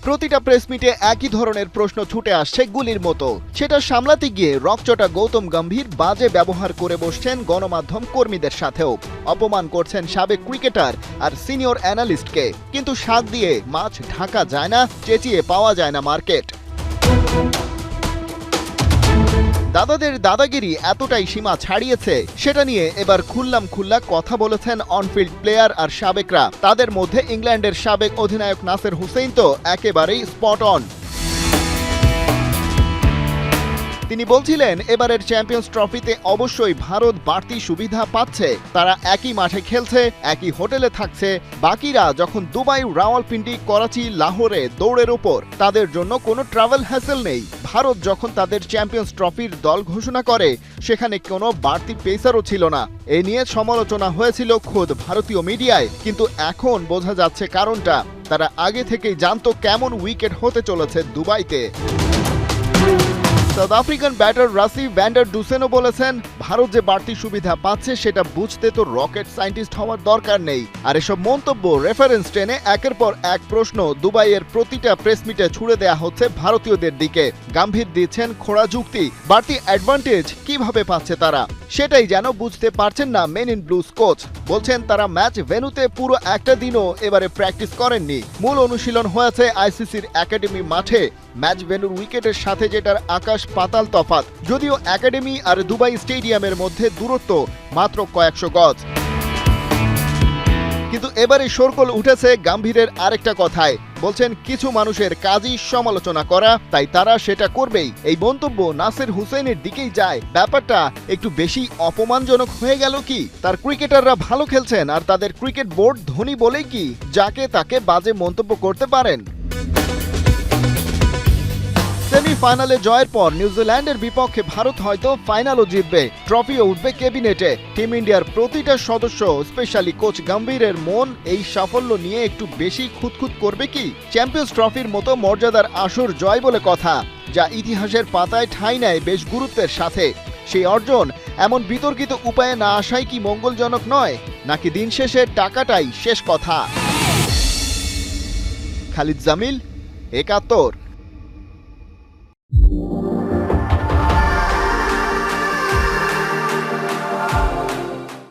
প্রতিটা প্রেস মিটে একই ধরনের প্রশ্ন ছুটে আসছে গুলির মতো। সেটা সামলাতে গিয়ে রকচটা গৌতম গম্ভীর বাজে ব্যবহার করে বসছেন গণমাধ্যম কর্মীদের সাথেও। অপমান করছেন সাবেক ক্রিকেটার আর সিনিয়র অ্যানালিস্টকে। কিন্তু শাক দিয়ে মাছ ঢাকা যায় না, চেঁচিয়ে পাওয়া যায় না মার্কেট। দাদাদের দাদাগিরি এতটাই সীমা ছাড়িয়েছে, সেটা নিয়ে এবার খুল্লা কথা বলেছেন অনফিল্ড প্লেয়ার আর সাবেকরা। তাদের মধ্যে ইংল্যান্ডের সাবেক অধিনায়ক নাসের হুসেইন তো একেবারেই স্পট অন। তিনি বলছিলেন, এবারের চ্যাম্পিয়ন্স ট্রফিতে অবশ্যই ভারত বাড়তি সুবিধা পাচ্ছে। তারা একই মাঠে খেলছে, একই হোটেলে থাকছে। বাকিরা যখন দুবাই, রাওয়ালপিন্ডি, করাচি, লাহোরে দৌড়ের উপর, তাদের জন্য কোনো ট্রাভেল হ্যাসেল নেই। ভারত যখন তাদের চ্যাম্পিয়ন্স ট্রফির দল ঘোষণা করে, সেখানে কোনো বাড়তি পেসারও ছিল না। এ নিয়ে সমালোচনা হয়েছিল খোদ ভারতীয় মিডিয়ায়, কিন্তু এখন বোঝা যাচ্ছে কারণটা। তারা আগে থেকেই জানতো কেমন উইকেট হতে চলেছে দুবাইতে। South African batter Rassie van der ডুসেনও বলেছেন, ভারত যে বাড়তি সুবিধা পাচ্ছে সেটা বুঝতে তো রকেট সায়েন্টিস্ট হওয়ার দরকার নেই। আর এসব মন্তব্য রেফারেন্স টেনে একের পর এক প্রশ্ন দুবাইয়ের প্রতিটা প্রেস মিটে ছুড়ে দেয়া হচ্ছে ভারতীয়দের দিকে। গম্ভীর দিচ্ছেন খোড়া যুক্তি, বাড়তি অ্যাডভান্টেজ কিভাবে পাচ্ছে তারা, সেটাই যেন বুঝতে পারছেন না মেন ইন ব্লুজ কোচ। বলছেন তারা ম্যাচ ভেন্যুতে পুরো একটা দিনও এবারে প্র্যাকটিস করেননি। মূল অনুশীলন হয়েছে আইসিসির একাডেমি মাঠে। ম্যাচ ভেন্যুর উইকেটের সাথে যেটার আকাশ পাতাল তফাৎ। যদিও একাডেমি আর দুবাই স্টেডিয়ামের মধ্যে দূরত্ব মাত্র কয়েকশো গজ। কিন্তু এবারে শোরগোল উঠেছে গম্ভীরের আরেকটা কথায়। বলছেন কিছু মানুষের কাজই সমালোচনা করা, তাই তারা সেটা করবেই। এই মন্তব্য নাসির হুসেইনের দিকেই যায়। ব্যাপারটা একটু বেশি অপমানজনক হয়ে গেল কি? তার ক্রিকেটাররা ভালো খেলছেন আর তাদের ক্রিকেট বোর্ড ধনী বলেই কি যাকে তাকে বাজে মন্তব্য করতে পারেন? সেমিফাইনালে জয়ের পর নিউজিল্যান্ডের বিপক্ষে ভারত হয়তো ফাইনালও জিতবে, ট্রফিও উঠবে ক্যাবিনেটে। টিম ইন্ডিয়ার প্রতিটা সদস্য, স্পেশালি কোচ গম্ভীরের মন এই সাফল্য নিয়ে একটু বেশি খুঁতখুত করবে কি? চ্যাম্পিয়ন্স ট্রফির মতো মর্যাদার আসর জয় বলে কথা, যা ইতিহাসের পাতায় ঠাঁই নেয় বেশ গুরুত্বের সাথে। সেই অর্জন এমন বিতর্কিত উপায়ে না আসাই কি মঙ্গলজনক নয়? নাকি দিন শেষে টাকাটাই শেষ কথা? খালিদ জামিল, ৭১।